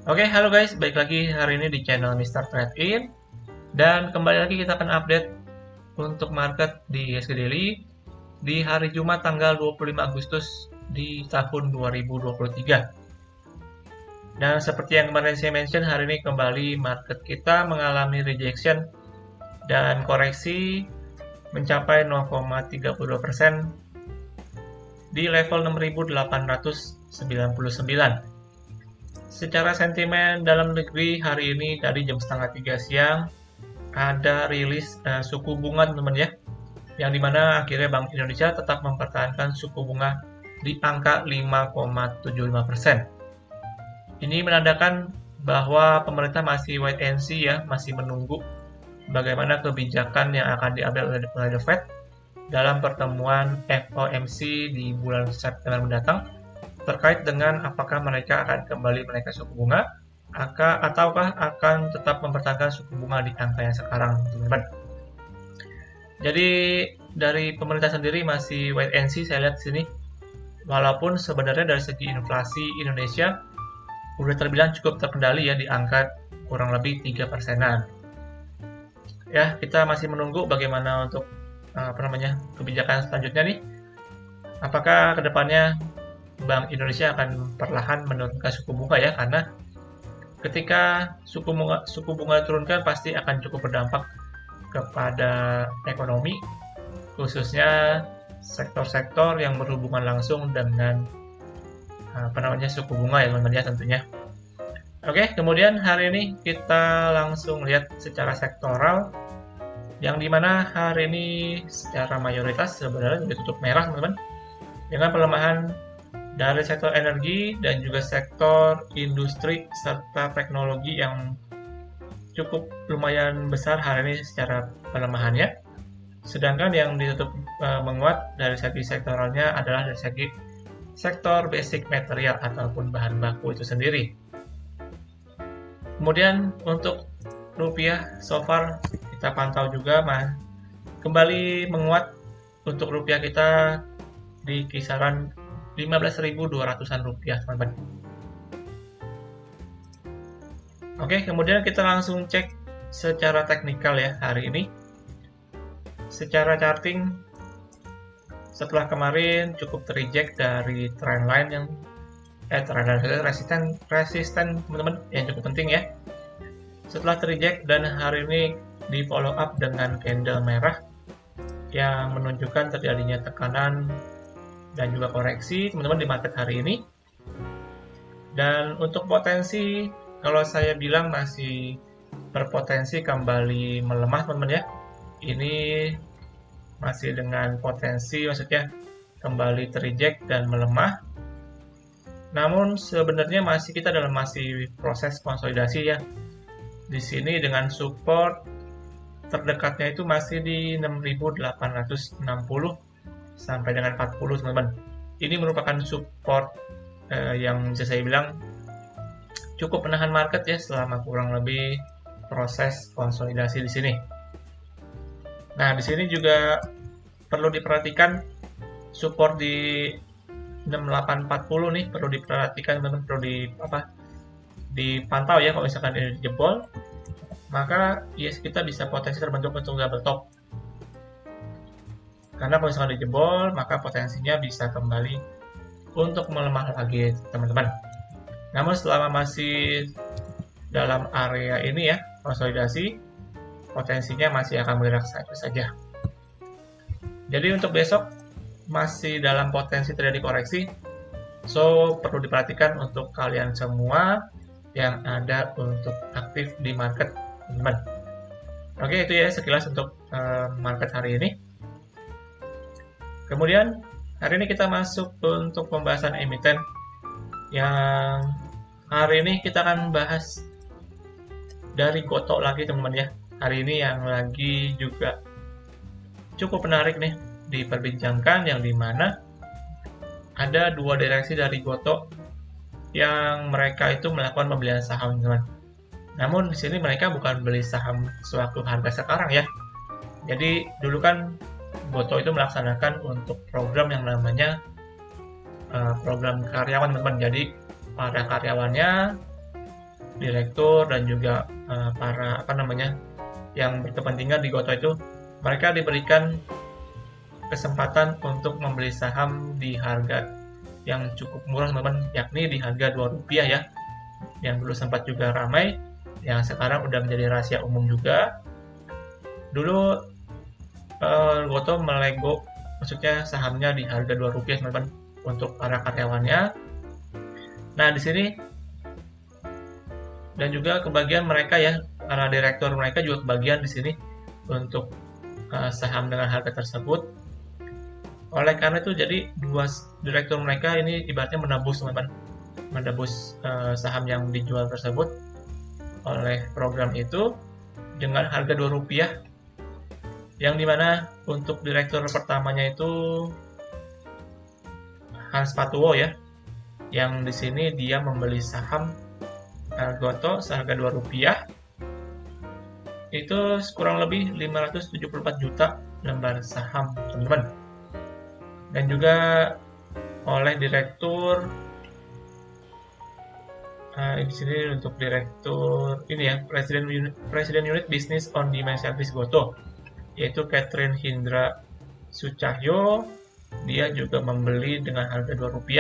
Oke, halo guys, balik lagi hari ini di channel Mr. Trade In. Dan kembali lagi kita akan update untuk market di IHSG Daily di hari Jumat tanggal 25 Agustus di tahun 2023. Dan seperti yang kemarin saya mention, hari ini kembali market kita mengalami rejection dan koreksi mencapai 0,32% di level 6.899. Secara sentimen dalam negeri hari ini tadi jam setengah 3 siang ada rilis suku bunga teman-teman ya, yang dimana akhirnya Bank Indonesia tetap mempertahankan suku bunga di angka 5,75%. Ini menandakan bahwa pemerintah masih wait and see ya, masih menunggu bagaimana kebijakan yang akan diambil oleh The Fed dalam pertemuan FOMC di bulan September mendatang terkait dengan apakah mereka akan kembali menaikkan suku bunga ataukah akan tetap mempertahankan suku bunga di angka yang sekarang, teman-teman. Jadi dari pemerintah sendiri masih wait and see saya lihat di sini. Walaupun sebenarnya dari segi inflasi Indonesia udah terbilang cukup terkendali ya di angka kurang lebih 3%-an. Ya, kita masih menunggu bagaimana untuk kebijakan selanjutnya nih. Apakah kedepannya Bank Indonesia akan perlahan menurunkan suku bunga ya, karena ketika suku bunga diturunkan pasti akan cukup berdampak kepada ekonomi, khususnya sektor-sektor yang berhubungan langsung dengan suku bunga ya teman-teman ya tentunya. Oke, kemudian hari ini kita langsung lihat secara sektoral, yang dimana hari ini secara mayoritas sebenarnya ditutup merah teman-teman, dengan pelemahan dari sektor energi dan juga sektor industri serta teknologi yang cukup lumayan besar hari ini secara pelemahannya. Sedangkan yang ditutup menguat dari segi sektoralnya adalah dari segi sektor basic material ataupun bahan baku itu sendiri. Kemudian untuk rupiah so far kita pantau juga kembali menguat. Untuk rupiah kita di kisaran 15.200-an rupiah, teman-teman. Oke, kemudian kita langsung cek secara teknikal ya hari ini. Secara charting, setelah kemarin cukup terreject dari trendline yang resisten teman-teman yang cukup penting ya. Setelah terreject dan hari ini di follow up dengan candle merah yang menunjukkan terjadinya tekanan dan juga koreksi teman-teman di market hari ini. Dan untuk potensi, kalau saya bilang masih berpotensi kembali melemah teman-teman ya. Ini masih dengan potensi, maksudnya kembali terreject dan melemah. Namun sebenarnya kita masih proses konsolidasi ya. Di sini dengan support terdekatnya itu masih di 6.860 sampai dengan 40 teman-teman. Ini merupakan support yang bisa saya bilang cukup menahan market ya selama kurang lebih proses konsolidasi di sini. Nah, di sini juga perlu diperhatikan support di 6840 nih perlu diperhatikan teman-teman, perlu dipantau ya. Kalau misalkan ini jebol, maka yes kita bisa potensi terbentuk untuk double top. Karena kalau misalkan dijebol, maka potensinya bisa kembali untuk melemah lagi, teman-teman. Namun selama masih dalam area ini ya, konsolidasi, potensinya masih akan bergerak saja. Jadi untuk besok, masih dalam potensi terjadi koreksi, so perlu diperhatikan untuk kalian semua yang ada untuk aktif di market, teman-teman. Oke, itu ya sekilas untuk market hari ini. Kemudian hari ini kita masuk untuk pembahasan emiten, yang hari ini kita akan bahas dari GoTo lagi teman-teman ya. Hari ini yang lagi juga cukup menarik nih diperbincangkan, yang dimana ada dua direksi dari GoTo yang mereka itu melakukan pembelian saham teman-teman. Namun di sini mereka bukan beli saham sewaktu harga sekarang ya. Jadi dulu kan GoTo itu melaksanakan untuk program yang namanya program karyawan teman-teman. Jadi para karyawannya direktur dan juga para yang berkepentingan di Gotoh itu, mereka diberikan kesempatan untuk membeli saham di harga yang cukup murah teman-teman, yakni di harga Rp2 ya, yang dulu sempat juga ramai, yang sekarang udah menjadi rahasia umum juga. Dulu Gotoh melego, maksudnya sahamnya di harga Rp2 teman-teman untuk para karyawannya. Nah di sini dan juga kebagian mereka ya, para direktur mereka juga kebagian di sini untuk saham dengan harga tersebut. Oleh karena itu jadi dua direktur mereka ini ibaratnya menebus teman-teman, menebus saham yang dijual tersebut oleh program itu dengan harga Rp2, yang dimana untuk direktur pertamanya itu Hans Patuwo ya, yang di sini dia membeli saham Gotoh seharga Rp2 itu kurang lebih 574 juta lembar saham teman-teman. Dan juga oleh direktur di sini untuk direktur ini ya, Presiden Unit Business on Demand Service Gotoh, yaitu Catherine Hindra Sucahyo. Dia juga membeli dengan harga Rp2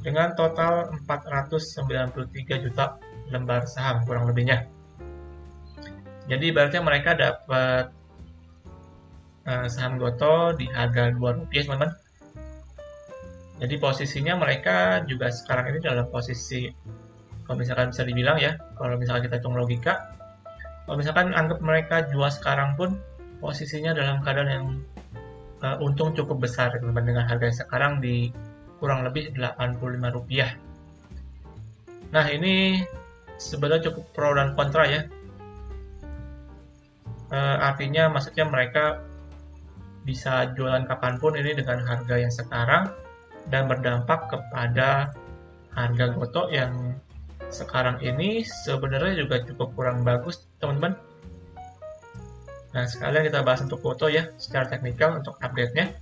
dengan total 493 juta lembar saham kurang lebihnya. Jadi ibaratnya mereka dapat saham Gotoh di harga Rp2 teman-teman. Jadi posisinya mereka juga sekarang ini dalam posisi, kalau misalkan bisa dibilang ya, kalau misalkan kita hitung logika, kalau misalkan anggap mereka jual sekarang pun posisinya dalam keadaan yang untung cukup besar teman-teman, dengan harga sekarang di kurang lebih Rp85. Nah ini sebenarnya cukup pro dan kontra ya. Artinya maksudnya mereka bisa jualan kapanpun ini dengan harga yang sekarang dan berdampak kepada harga Gotoh yang sekarang ini sebenarnya juga cukup kurang bagus teman-teman. Nah sekalian kita bahas untuk Gotoh ya secara teknikal untuk update-nya.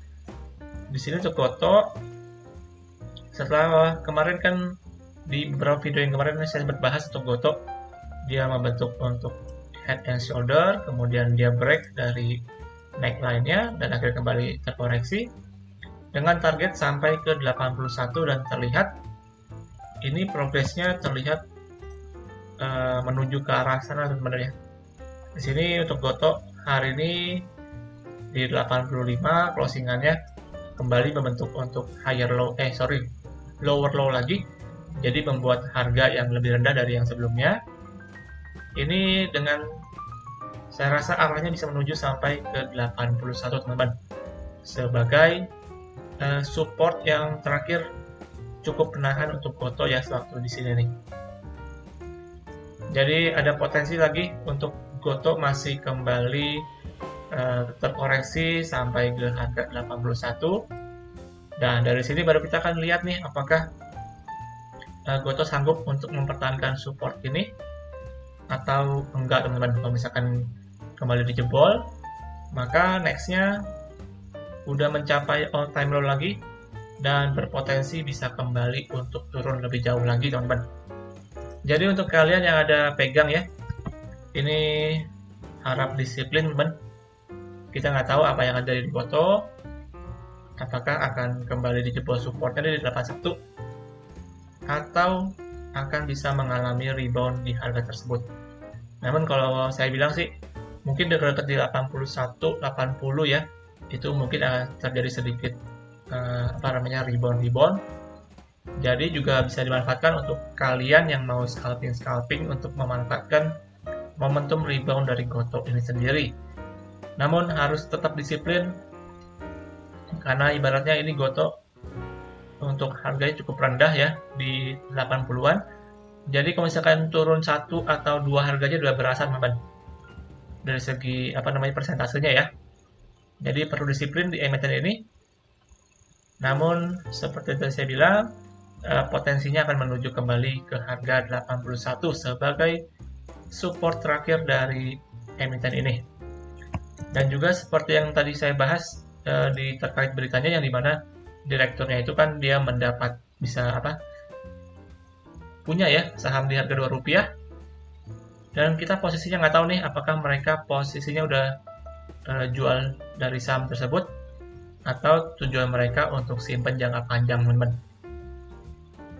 Di sini untuk Gotoh, setelah kemarin kan di beberapa video yang kemarin saya sempat bahas untuk Gotoh, dia membentuk untuk head and shoulder, kemudian dia break dari neckline-nya dan akhirnya kembali terkoreksi dengan target sampai ke 81 dan terlihat ini progresnya terlihat menuju ke arah sana sebenarnya. Di sini untuk Gotoh hari ini di 85 closingannya kembali membentuk untuk lower low lagi, jadi membuat harga yang lebih rendah dari yang sebelumnya. Ini dengan saya rasa arahnya bisa menuju sampai ke 81 teman-teman, sebagai support yang terakhir cukup menahan untuk Gotoh ya sewaktu di sini nih. Jadi ada potensi lagi untuk Gotoh masih kembali terkoreksi sampai ke harga 81. Dan dari sini baru kita akan lihat nih apakah Gotoh sanggup untuk mempertahankan support ini atau enggak teman-teman. Kalau misalkan kembali dijebol, maka nextnya udah mencapai all time low lagi dan berpotensi bisa kembali untuk turun lebih jauh lagi teman-teman. Jadi untuk kalian yang ada pegang ya, ini harap disiplin teman. Kita nggak tahu apa yang ada di Gotoh, apakah akan kembali dijebol supportnya di 81 atau akan bisa mengalami rebound di harga tersebut. Namun kalau saya bilang sih mungkin dekat di 81, 80 ya, itu mungkin akan terjadi sedikit rebound. Jadi juga bisa dimanfaatkan untuk kalian yang mau scalping untuk memanfaatkan momentum rebound dari Gotoh ini sendiri. Namun harus tetap disiplin karena ibaratnya ini Gotoh untuk harganya cukup rendah ya di 80-an. Jadi kalau misalkan turun 1 atau 2 harganya udah berasa teman-teman dari segi persentasenya ya. Jadi perlu disiplin di emiten ini. Namun seperti yang saya bilang, potensinya akan menuju kembali ke harga 81 sebagai support terakhir dari emiten ini. Dan juga seperti yang tadi saya bahas di terkait beritanya, yang dimana direkturnya itu kan dia mendapat punya ya saham di harga Rp2, dan kita posisinya nggak tahu nih apakah mereka posisinya udah jual dari saham tersebut atau tujuan mereka untuk simpan jangka panjang, teman-teman.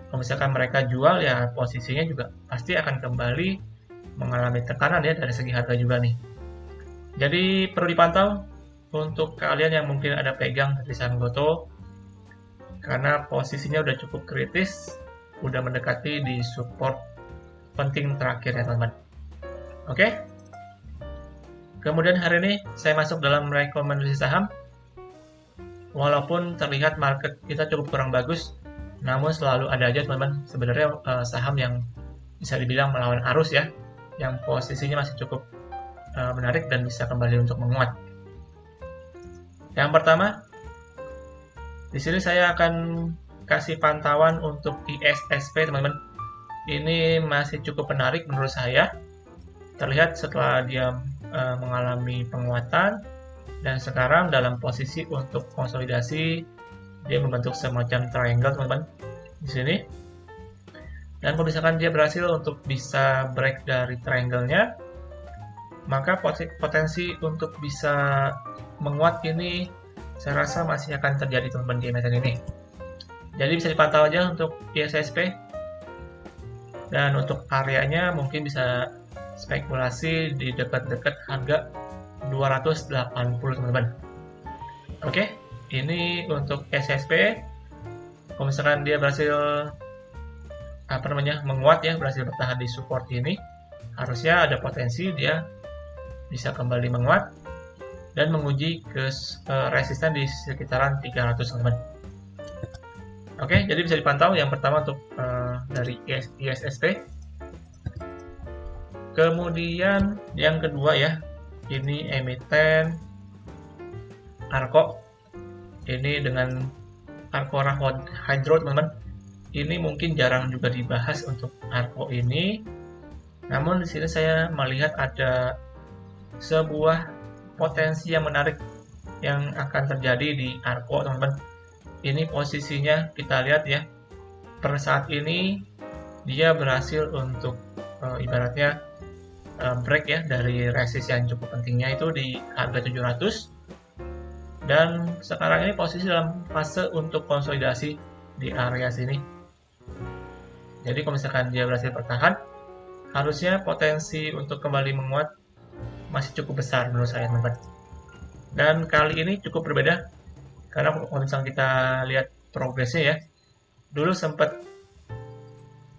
Kalau misalkan mereka jual, ya posisinya juga pasti akan kembali mengalami tekanan ya dari segi harga juga nih. Jadi perlu dipantau untuk kalian yang mungkin ada pegang dari saham Gotoh, karena posisinya udah cukup kritis, udah mendekati di support penting terakhir ya teman-teman. Oke. Kemudian hari ini saya masuk dalam rekomendasi saham. Walaupun terlihat market kita cukup kurang bagus, namun selalu ada aja teman-teman sebenarnya saham yang bisa dibilang melawan arus ya, yang posisinya masih cukup menarik dan bisa kembali untuk menguat. Yang pertama, di sini saya akan kasih pantauan untuk ISSP teman-teman. Ini masih cukup menarik menurut saya. Terlihat setelah dia mengalami penguatan dan sekarang dalam posisi untuk konsolidasi, dia membentuk semacam triangle teman-teman di sini. Dan kalau misalkan dia berhasil untuk bisa break dari triangle-nya, maka potensi untuk bisa menguat ini saya rasa masih akan terjadi teman-teman di emiten ini. Jadi bisa dipantau aja untuk ISSP. Dan untuk areanya mungkin bisa spekulasi di dekat-dekat harga 280 teman-teman. Oke, ini untuk ISSP. Kalau misalkan dia berhasil menguat ya, berhasil bertahan di support ini, harusnya ada potensi dia bisa kembali menguat dan menguji ke resisten di sekitaran 300 teman-teman. Oke, jadi bisa dipantau yang pertama untuk dari ISSP. Kemudian yang kedua ya, ini emiten Arko. Ini dengan Arcora Hydro teman-teman. Ini mungkin jarang juga dibahas untuk Arko ini. Namun di sini saya melihat ada sebuah potensi yang menarik yang akan terjadi di Arko teman-teman. Ini posisinya kita lihat ya, per saat ini dia berhasil untuk ibaratnya break ya dari resist yang cukup pentingnya itu di harga 700, dan sekarang ini posisi dalam fase untuk konsolidasi di area sini. Jadi kalau misalkan dia berhasil bertahan, harusnya potensi untuk kembali menguat masih cukup besar menurut saya teman-teman. Dan kali ini cukup berbeda karena kalau misalkan kita lihat progresnya ya, dulu sempat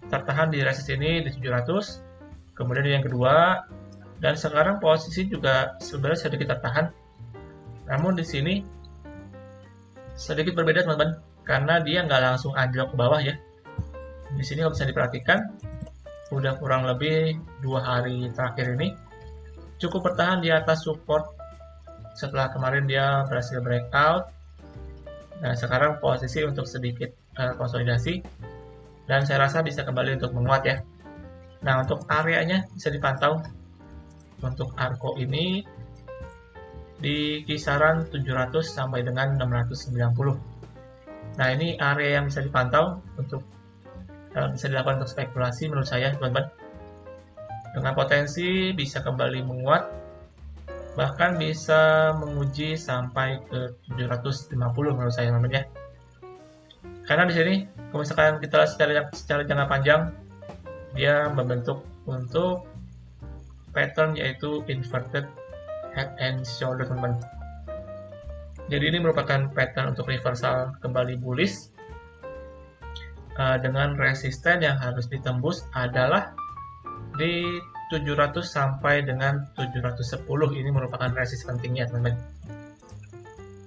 tertahan di resist ini di 700, kemudian yang kedua, dan sekarang posisi juga sebenarnya sedikit tertahan. Namun di sini sedikit berbeda teman-teman, karena dia nggak langsung anjlok ke bawah ya. Di sini kalau bisa diperhatikan, udah kurang lebih 2 hari terakhir ini cukup bertahan di atas support setelah kemarin dia berhasil breakout. Nah, sekarang posisi untuk sedikit konsolidasi, dan saya rasa bisa kembali untuk menguat ya. Nah, untuk areanya bisa dipantau untuk Arko ini di kisaran 700 sampai dengan 690. Nah, ini area yang bisa dipantau untuk bisa dilakukan untuk spekulasi menurut saya teman-teman. Dengan potensi bisa kembali menguat, bahkan bisa menguji sampai ke 750 menurut saya teman-teman ya. Karena di sini kalau misalkan kita secara jangka panjang, dia membentuk untuk pattern yaitu inverted head and shoulder teman-teman. Jadi ini merupakan pattern untuk reversal kembali bullish dengan resisten yang harus ditembus adalah di 700 sampai dengan 710. Ini merupakan resist pentingnya teman-teman.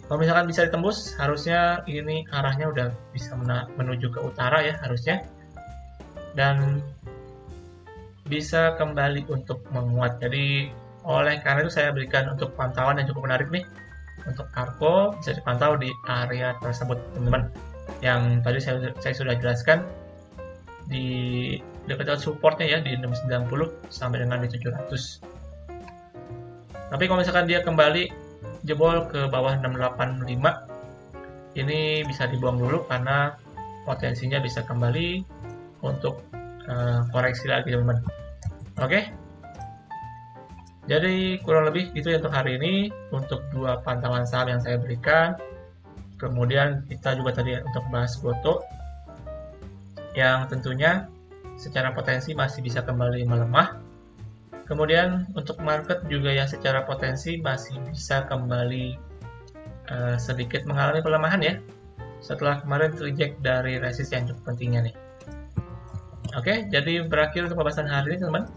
Kalau misalkan bisa ditembus, harusnya ini arahnya udah bisa menuju ke utara ya harusnya, dan bisa kembali untuk menguat. Jadi oleh karena itu saya berikan untuk pantauan yang cukup menarik nih untuk Arko, bisa dipantau di area tersebut teman-teman, yang tadi saya sudah jelaskan di dekat supportnya ya di 690 sampai dengan di 700. Tapi kalau misalkan dia kembali jebol ke bawah 685, ini bisa dibuang dulu karena potensinya bisa kembali untuk koreksi lagi teman-teman. Oke. Jadi kurang lebih itu ya untuk hari ini untuk dua pantauan saham yang saya berikan. Kemudian kita juga tadi untuk bahas GoTo yang tentunya secara potensi masih bisa kembali melemah. Kemudian untuk market juga yang secara potensi masih bisa kembali sedikit mengalami pelemahan ya, setelah kemarin reject dari resist yang cukup pentingnya nih. Oke, jadi berakhir untuk pembahasan hari ini teman-teman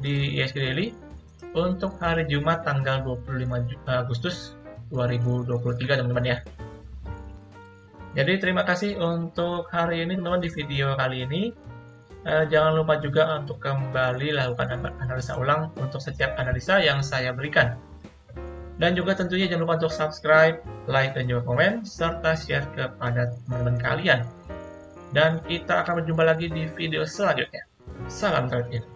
di ISG Daily untuk hari Jumat tanggal 25 Agustus 2023 teman-teman ya. Jadi terima kasih untuk hari ini teman-teman di video kali ini. Jangan lupa juga untuk kembali lakukan analisa ulang untuk setiap analisa yang saya berikan. Dan juga tentunya jangan lupa untuk subscribe, like, dan juga komen, serta share kepada teman-teman kalian. Dan kita akan berjumpa lagi di video selanjutnya. Salam trading.